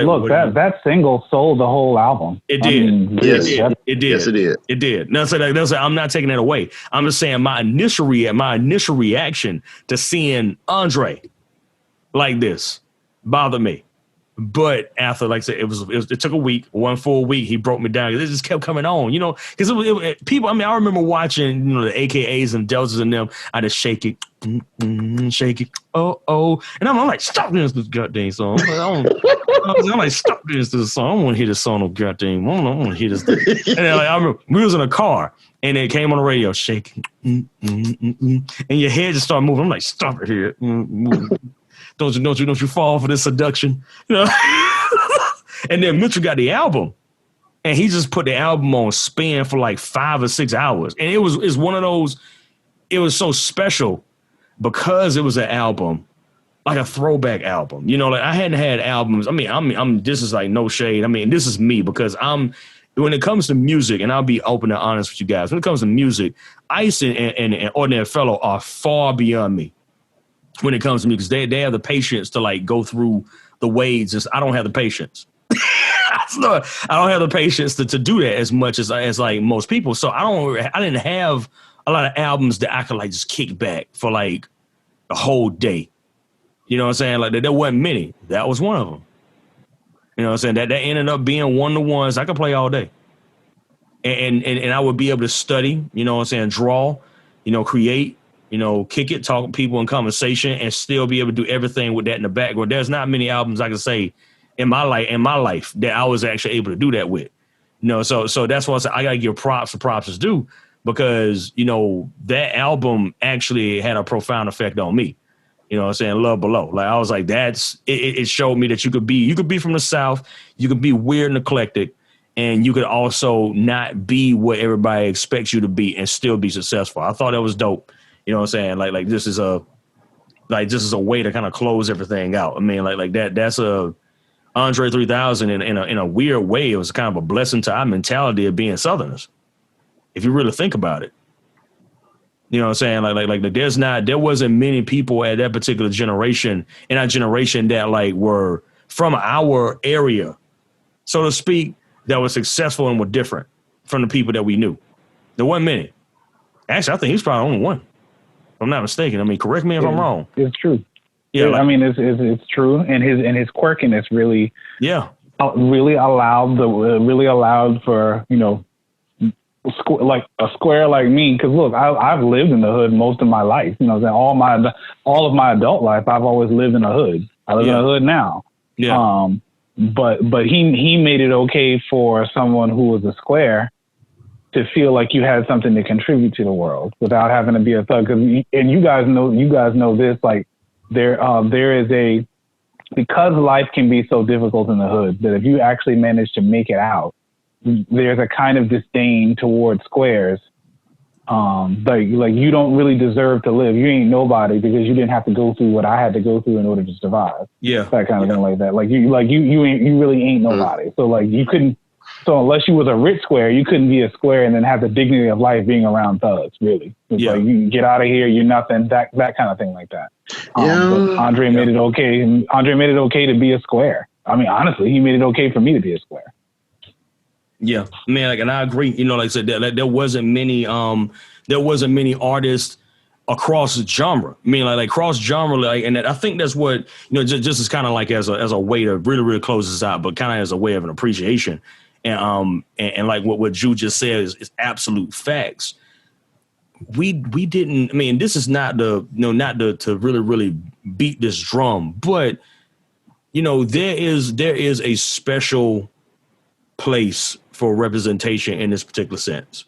look, that single sold the whole album. It did. Yes, it did. It did. No, so I'm not taking that away. I'm just saying my initial reaction to seeing Andre like this bothered me. But after, like I said, it took a week, one full week. He broke me down. It just kept coming on, you know, because people. I mean, I remember watching, you know, the AKAs and Deltas and them. I just shake it, shake it, oh, and I'm like, stop doing this goddamn song. I'm like, stop doing this song. I don't want to hear this song, no goddamn. I don't want to hear this thing. And then, like, I remember we was in a car and it came on the radio, shake, and your head just started moving. I'm like, stop it here. Don't you fall for this seduction, you know? And then Mitchell got the album, and he just put the album on spin for like 5 or 6 hours, and it's one of those. It was so special because it was an album, like a throwback album. You know, like I hadn't had albums. I mean, I'm. This is like no shade. I mean, this is me because when it comes to music, and I'll be open and honest with you guys. When it comes to music, Ice and Ordinary Fellow are far beyond me. When it comes to me, because they have the patience to like go through the waves. I don't have the patience. I don't have the patience to do that as much as like most people. So I didn't have a lot of albums that I could like just kick back for like a whole day. You know what I'm saying? Like there wasn't many. That was one of them. You know what I'm saying? That ended up being one of the ones I could play all day. And I would be able to study, you know what I'm saying, draw, you know, create, you know, kick it, talk to people in conversation, and still be able to do everything with that in the background. There's not many albums I can say in my life that I was actually able to do that with. You know, so that's why I said I gotta give props is due, because, you know, that album actually had a profound effect on me. You know what I'm saying? Love Below. Like I was like, it showed me that you could be from the South, you could be weird and eclectic, and you could also not be what everybody expects you to be and still be successful. I thought that was dope. You know what I'm saying? Like this is a way to kind of close everything out. I mean, like that's a Andre 3000 in a weird way. It was kind of a blessing to our mentality of being Southerners, if you really think about it. You know what I'm saying? Like there wasn't many people at that particular generation, in our generation, that like were from our area, so to speak, that were successful and were different from the people that we knew. There wasn't many. Actually, I think he's probably the only one. If I'm not mistaken. I mean, correct me if I'm wrong. It's true. Yeah, I mean, it's true, and his quirkiness really, really allowed for, you know, like a square like me. Because look, I've lived in the hood most of my life. You know, all of my adult life, I've always lived in a hood. I live in a hood now. Yeah. But he made it okay for someone who was a square to feel like you had something to contribute to the world without having to be a thug. And you guys know this, like there is because life can be so difficult in the hood, that if you actually manage to make it out, there's a kind of disdain towards squares. Like you don't really deserve to live. You ain't nobody because you didn't have to go through what I had to go through in order to survive. Yeah. That kind of thing like that. You really ain't nobody. So like you couldn't, so unless you was a rich square, you couldn't be a square and then have the dignity of life being around thugs, really. It's like, you get out of here, you're nothing, that kind of thing like that. But Andre made it okay. Andre made it okay to be a square. I mean, honestly, he made it okay for me to be a square. Yeah, man, like, and I agree. You know, like I said, there wasn't many artists across the genre. I mean, like cross genre, like, and I think that's what, you know, just as kind of like as a way to really close this out, but kind of as a way of an appreciation. And like what Drew just said is absolute facts. We didn't. I mean, this is not to really beat this drum, but you know, there is a special place for representation in this particular sense.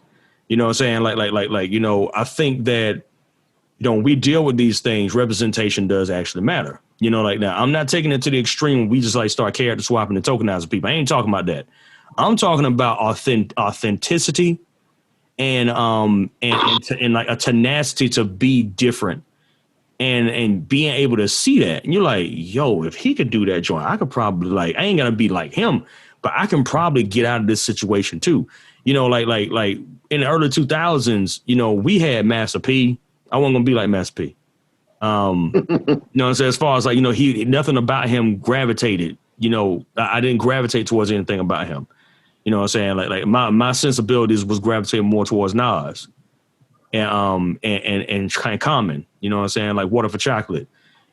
You know what I'm saying? Like, you know, I think that, you know, when we deal with these things, representation does actually matter. You know, like now, I'm not taking it to the extreme when we just like start character swapping and tokenizing people. I ain't talking about that. I'm talking about authenticity and like a tenacity to be different and being able to see that. And you're like, yo, if he could do that joint, I could probably, like, I ain't gonna be like him, but I can probably get out of this situation too. You know, like in the early 2000s, you know, we had Master P. I wasn't gonna be like Master P. You know what I'm saying? As far as like, you know, nothing about him gravitated, you know, I didn't gravitate towards anything about him. You know what I'm saying? Like my sensibilities was gravitating more towards Nas and kind of Common, you know what I'm saying? Like Water for Chocolate,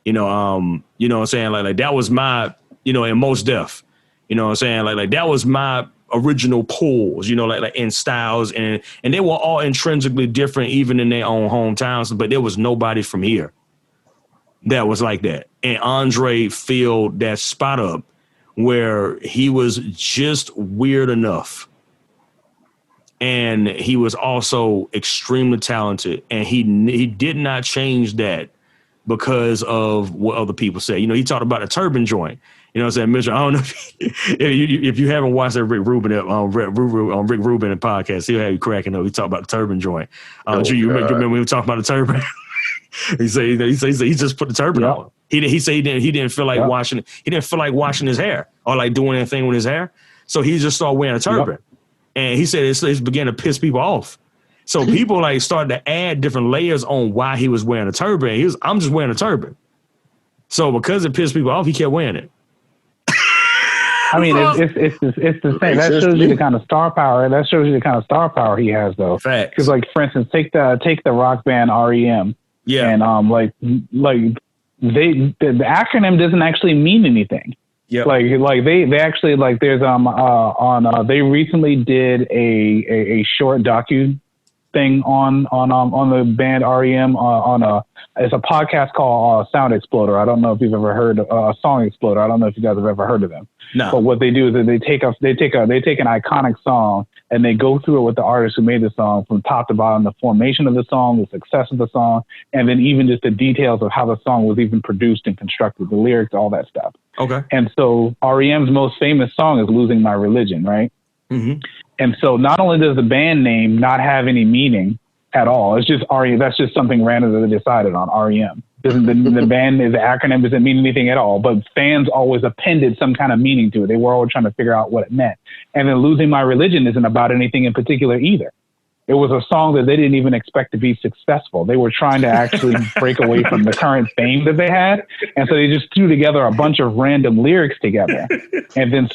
you know what I'm saying? Like that was my, you know, and Most Def, you know what I'm saying? Like that was my original pulls, you know, like in styles and they were all intrinsically different, even in their own hometowns, but there was nobody from here that was like that. And Andre filled that spot up where he was just weird enough. And he was also extremely talented. And he did not change that because of what other people say. You know, he talked about a turban joint. You know what I'm saying? Mitchell, I don't know if you haven't watched that Rick Rubin podcast, he'll have you cracking up. He talked about the turban joint. You remember when we were talking about the turban? He just put the turban on. He said he didn't feel like washing. He didn't feel like washing his hair or like doing anything with his hair. So he just started wearing a turban, and he said it began to piss people off. So people like started to add different layers on why he was wearing a turban. I'm just wearing a turban. So because it pissed people off, he kept wearing it. I mean, it's the same. That shows you the kind of star power. That shows you the kind of star power he has, though. Facts. Because, like, for instance, take the rock band REM. Yeah. And the acronym doesn't actually mean anything. Yeah. Like they actually like there's they recently did a short docu thing on the band REM it's a podcast called Sound Exploder. I don't know if you've ever heard of Song Exploder. I don't know if you guys have ever heard of them. No. But what they do is that they take an iconic song and they go through it with the artist who made the song from top to bottom, the formation of the song, the success of the song, and then even just the details of how the song was even produced and constructed, the lyrics, all that stuff. Okay. And so REM's most famous song is Losing My Religion, right? Mm-hmm. And so not only does the band name not have any meaning at all, it's just REM. That's just something random that they decided on, REM. The band, the acronym doesn't mean anything at all, but fans always appended some kind of meaning to it. They were always trying to figure out what it meant. And then Losing My Religion isn't about anything in particular either. It was a song that they didn't even expect to be successful. They were trying to actually break away from the current fame that they had. And so they just threw together a bunch of random lyrics together. And then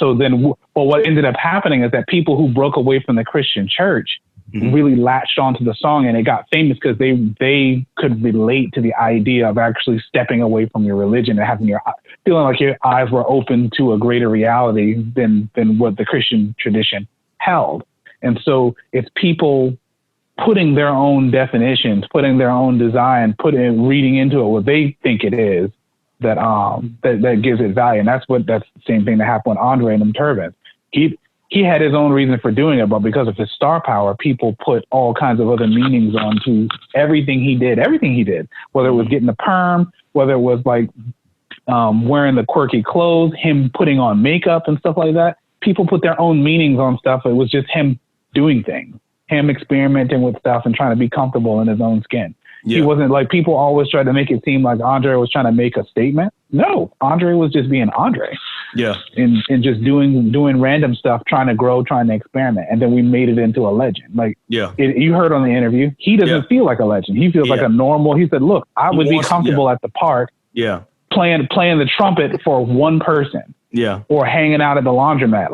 what ended up happening is that people who broke away from the Christian church really latched onto the song, and it got famous because they could relate to the idea of actually stepping away from your religion and having feeling like your eyes were open to a greater reality than what the Christian tradition held. And so it's people putting their own definitions, putting their own design, reading into it what they think it is that gives it value. And that's the same thing that happened with Andre and them turbans. He had his own reason for doing it, but because of his star power, people put all kinds of other meanings onto everything he did, whether it was getting the perm, whether it was like wearing the quirky clothes, him putting on makeup and stuff like that. People put their own meanings on stuff. It was just him doing things, him experimenting with stuff and trying to be comfortable in his own skin. Yeah. He wasn't like, people always tried to make it seem like Andre was trying to make a statement. No, Andre was just being Andre. Yeah. And just doing random stuff, trying to grow, trying to experiment. And then we made it into a legend. Like, you heard on the interview, he doesn't feel like a legend. He feels like a normal. He said, look, I would be comfortable at the park playing the trumpet for one person. Yeah. Or hanging out at the laundromat.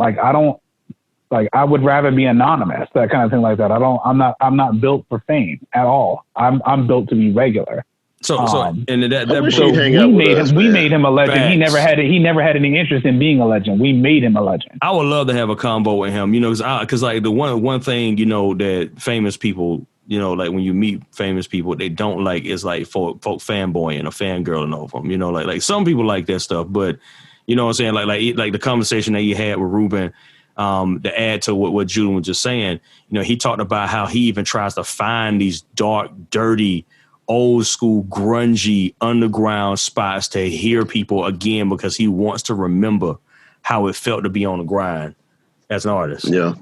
I would rather be anonymous, that kind of thing like that. I'm not built for fame at all. I'm built to be regular. So we made him a legend. Facts. He never had any interest in being a legend. We made him a legend. I would love to have a combo with him, because like the one thing, that famous people, like when you meet famous people, they don't like is like folk fanboying or fangirling over them, like some people like that stuff, but you know what I'm saying? Like the conversation that you had with Ruben, to add to what Julian was just saying, he talked about how he even tries to find these dark, dirty, old school, grungy, underground spots to hear people again because he wants to remember how it felt to be on the grind as an artist. Yeah.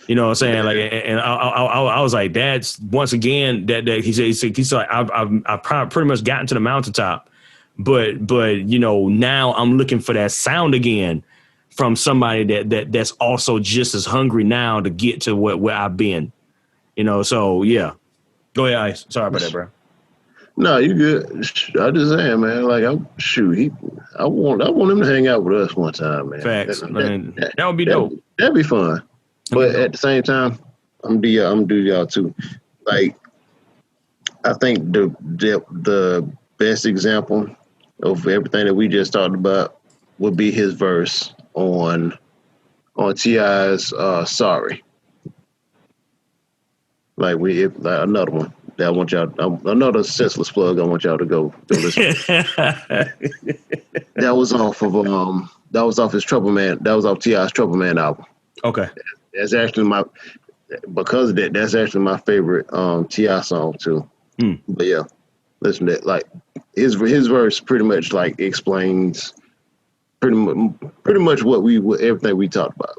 You know what I'm saying? Like, and I was like, that's once again that he said I've pretty much gotten to the mountaintop, but now I'm looking for that sound again from somebody that's also just as hungry now to get to where I've been, you know. So yeah, go ahead, Ice. Sorry about that, bro. No, you good. I just saying, man. Like, I want him to hang out with us one time, man. Facts. That would be dope. That'd be fun. But at the same time, I'm do y'all too. Like, I think the best example of everything that we just talked about would be his verse on T.I.'s "Sorry." Like another one that I want y'all. Another senseless plug. I want y'all to go listen. That was off his Trouble Man. That was off T.I.'s Trouble Man album. Okay. That's actually because of that. That's actually my favorite T.I. song too. But yeah, listen to that. Like his verse pretty much like explains pretty much everything we talked about.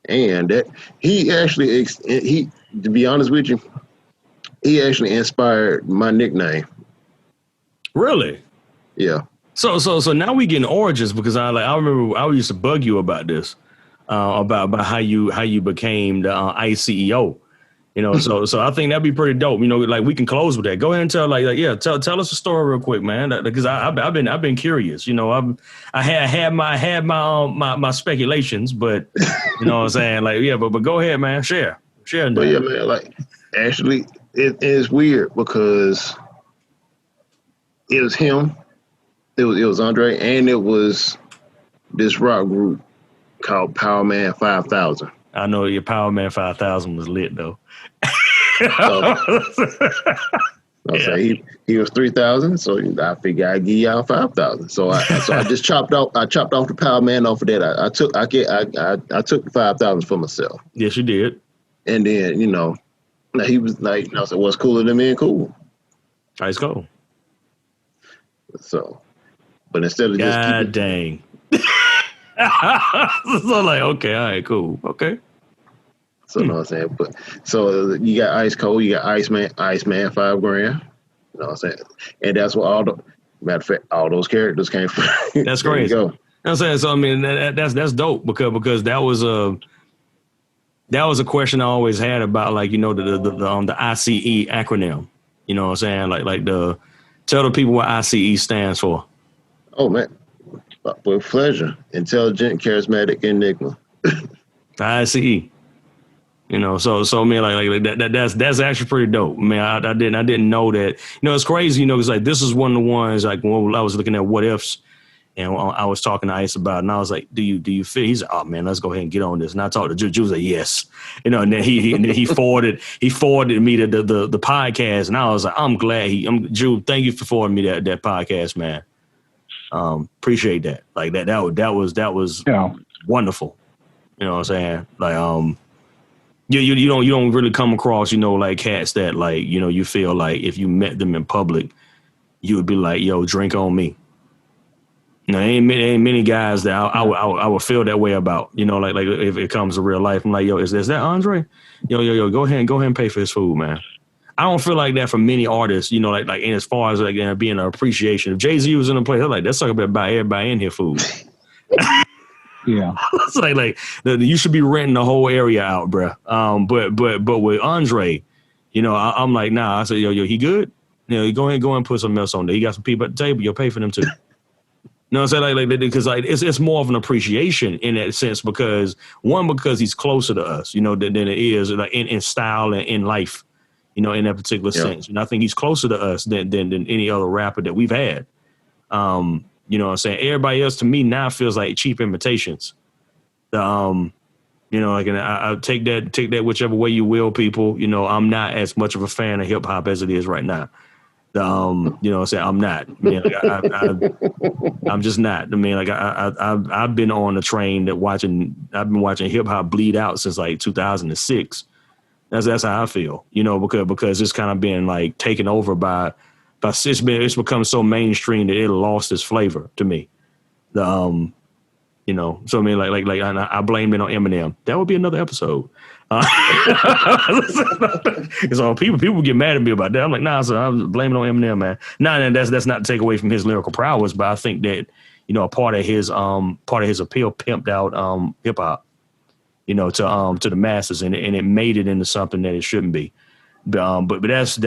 And that he actually to be honest with you, he actually inspired my nickname. Really? Yeah. So now we getting origins, because I remember I used to bug you about this, about how you became the ICE CEO. You know, so I think that'd be pretty dope. You know, like we can close with that. Go ahead and tell us a story real quick, man. Because I've been curious. You know, I had my speculations, but you know what I'm saying. Like, yeah, but go ahead, man. Share. But yeah, man. Like, actually, it is weird because it was him, it was Andre, and it was this rock group called Power Man 5000. I know your Power Man 5000 was lit though. Say he was 3,000, so I figured I'd give y'all 5,000. So I just chopped off the Power Man off of that. I took the 5,000 for myself. Yes, you did. And then, you know, he was like, I said, what's cooler than being cool? Ice cold. So, but instead of God dang. So like, okay, all right, cool, okay. So you know what I'm saying? But so you got Ice Cold, you got Iceman $5 grand. You know what I'm saying? And that's what all those characters came from. That's crazy. You know what I'm saying? So I mean that's dope because that was a question I always had about, like, you know, the ICE acronym. You know what I'm saying? Tell the people what ICE stands for. Oh man. With pleasure. Intelligent, charismatic, enigma. ICE. You know, so I mean, like that's actually pretty dope. I mean, I didn't know that. You know, it's crazy. You know, because like this is one of the ones, like when I was looking at what ifs, and I was talking to Ice about it, and I was like, do you feel? He's like, oh man, let's go ahead and get on this. And I talked to Juju, was like, yes. You know, and then he forwarded me to the podcast, and I was like, I'm glad Juju, thank you for forwarding me that podcast, man. Appreciate that. Like that was wonderful. You know what I'm saying? Like you don't really come across, you know, like cats that, like, you know, you feel like if you met them in public, you would be like, yo, drink on me. You know, ain't many guys that I would feel that way about. You know, like if it comes to real life, I'm like, yo, is that Andre? Yo, go ahead and pay for his food, man. I don't feel like that from many artists, you know, like and as far as like being an appreciation. If Jay-Z was in a place, they're like, let's talk about buy everybody in here food. Yeah, it's like you should be renting the whole area out, bro. But with Andre, you know, I'm like, nah. I said, yo, he good? You know, you go ahead and put some else on there. He got some people at the table. You'll pay for them too. You know what I'm saying? Like because like it's more of an appreciation in that sense because he's closer to us, you know, than it is like in style and in life, you know, in that particular sense. And I think he's closer to us than any other rapper that we've had. You know what I'm saying? Everybody else to me now feels like cheap imitations. You know, like, and I take that whichever way you will, people. You know, I'm not as much of a fan of hip hop as it is right now. You know what I'm saying? I'm not. I mean, like, I'm just not. I mean, like I've been on a train I've been watching hip hop bleed out since like 2006. That's how I feel, you know, because it's kind of been like taken over by it's become so mainstream that it lost its flavor to me. You know, so I mean, like I blame it on Eminem. That would be another episode. So people get mad at me about that. I'm like, nah, so I'm blaming on Eminem, man. Nah, that's not to take away from his lyrical prowess, but I think that you know, a part of his appeal pimped out hip hop, you know, to the masses, and it made it into something that it shouldn't be. But that's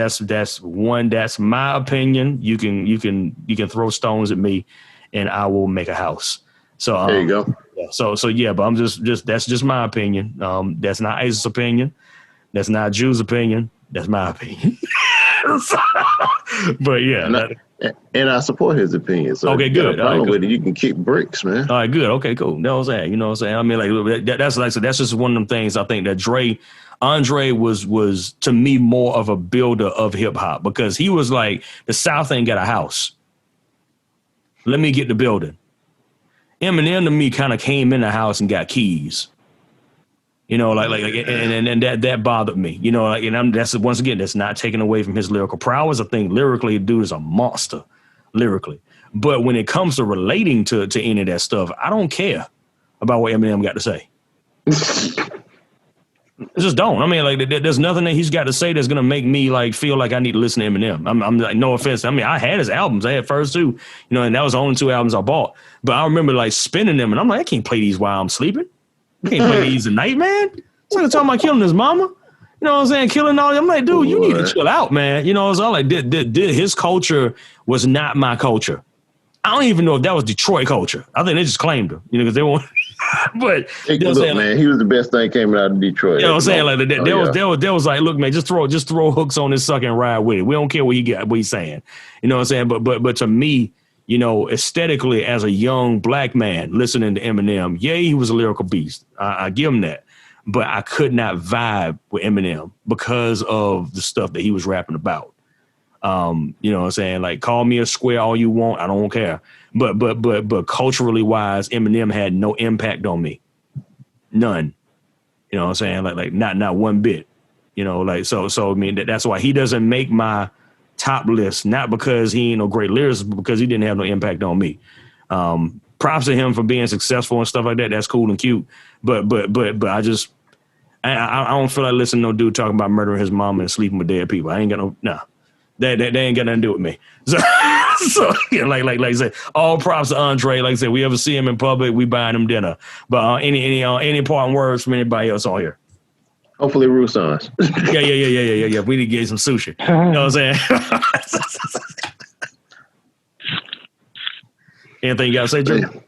my opinion. You can throw stones at me, and I will make a house. So there you go. Yeah, so yeah, but I'm just that's just my opinion. That's not Ace's opinion. That's not Jew's opinion. That's my opinion. But yeah, and I support his opinion. So okay, good. All right, good. You can kick bricks, man. All right, good. Okay, cool. Know what I'm saying? You know what I'm saying? I mean, like that's like, so that's just one of them things. I think that Andre was to me more of a builder of hip hop, because he was like, the South ain't got a house. Let me get the building. Eminem to me kind of came in the house and got keys. You know, and that bothered me. You know, and that's once again, that's not taken away from his lyrical prowess. I think lyrically, the dude is a monster, lyrically. But when it comes to relating to any of that stuff, I don't care about what Eminem got to say. I just don't. I mean, like, there's nothing that he's got to say that's gonna make me like feel like I need to listen to Eminem. I'm like, no offense. I mean, I had his albums. I had first two, you know, and that was the only two albums I bought. But I remember like spinning them, and I'm like, I can't play these while I'm sleeping. I can't play these at night, man. It's like talking about killing his mama. You know what I'm saying? Killing all. I'm like, dude, you need to chill out, man. You know, it's all like his culture was not my culture. I don't even know if that was Detroit culture. I think they just claimed him, you know, because they won't. But you know, look, man, he was the best thing came out of Detroit. You know what I'm saying? Like that was like, look, man, just throw hooks on this sucker and ride with it. We don't care what he's saying. You know what I'm saying? But to me, you know, aesthetically, as a young black man listening to Eminem, yeah, he was a lyrical beast. I give him that. But I could not vibe with Eminem because of the stuff that he was rapping about. You know what I'm saying? Like, call me a square all you want. I don't care. But culturally wise, Eminem had no impact on me. None. You know what I'm saying? Like not one bit. You know, like, so I mean, that's why he doesn't make my top list, not because he ain't no great lyricist, but because he didn't have no impact on me. Props to him for being successful and stuff like that. That's cool and cute. But I just, I don't feel like listening to no dude talking about murdering his mama and sleeping with dead people. I ain't got no, nah. They ain't got nothing to do with me. So yeah, like I said, all props to Andre. Like I said, we ever see him in public, we buying him dinner. But any parting words from anybody else on here? Hopefully, Roussan's. Yeah. We need to get some sushi. You know what I'm saying? Anything you got to say, Drew? End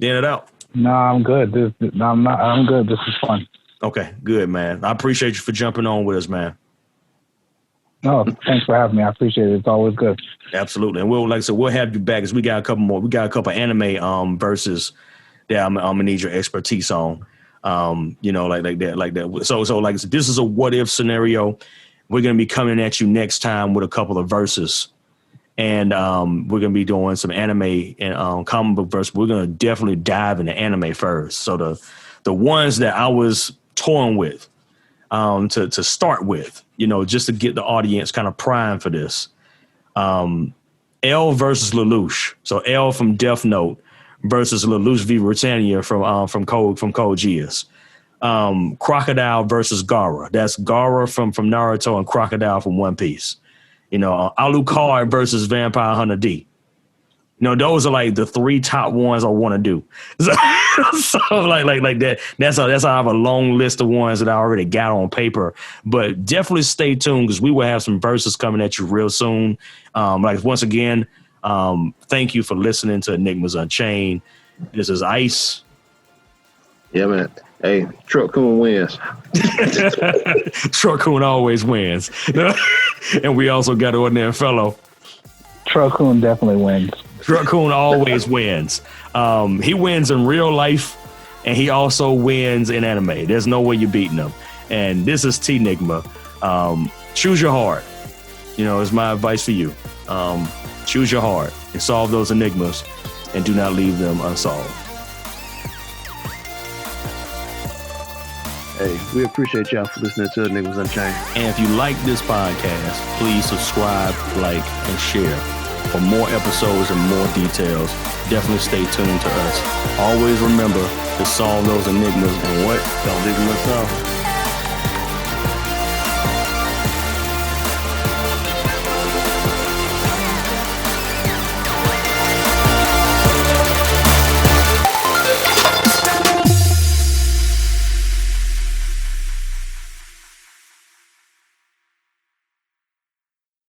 it out. No, I'm good. I'm good. This is fun. Okay, good, man. I appreciate you for jumping on with us, man. No, thanks for having me. I appreciate it. It's always good. Absolutely. And we'll have you back, because we got a couple more. We got a couple anime verses that I'm gonna need your expertise on. You know, like that. So like I said, this is a what if scenario. We're gonna be coming at you next time with a couple of verses. And we're gonna be doing some anime and comic book verses. We're gonna definitely dive into anime first. So the ones that I was toying with to start with, you know, just to get the audience kind of primed for this. L versus Lelouch. So L from Death Note versus Lelouch v. Britannia from Code Geass. Crocodile versus Gaara. That's Gaara from Naruto and Crocodile from One Piece. You know, Alucard versus Vampire Hunter D. You know, those are like the three top ones I want to do. So like that. That's how I have a long list of ones that I already got on paper. But definitely stay tuned, because we will have some verses coming at you real soon. Like, once again, thank you for listening to Enigmas Unchained. This is Ice. Yeah, man. Hey, Truck Coon wins. Truck Coon always wins. And we also got Ordinary Fellow. Truck Coon definitely wins. Truck Coon always wins. He wins in real life, and he also wins in anime. There's no way you're beating him. And this is T-Nigma. Choose your heart. You know, is my advice for you. Choose your heart and solve those enigmas, and do not leave them unsolved. Hey, we appreciate y'all for listening to Enigmas Unchained. And if you like this podcast, please subscribe, like, and share. For more episodes and more details, definitely stay tuned to us. Always remember to solve those enigmas and what? Don't leave them unsolved.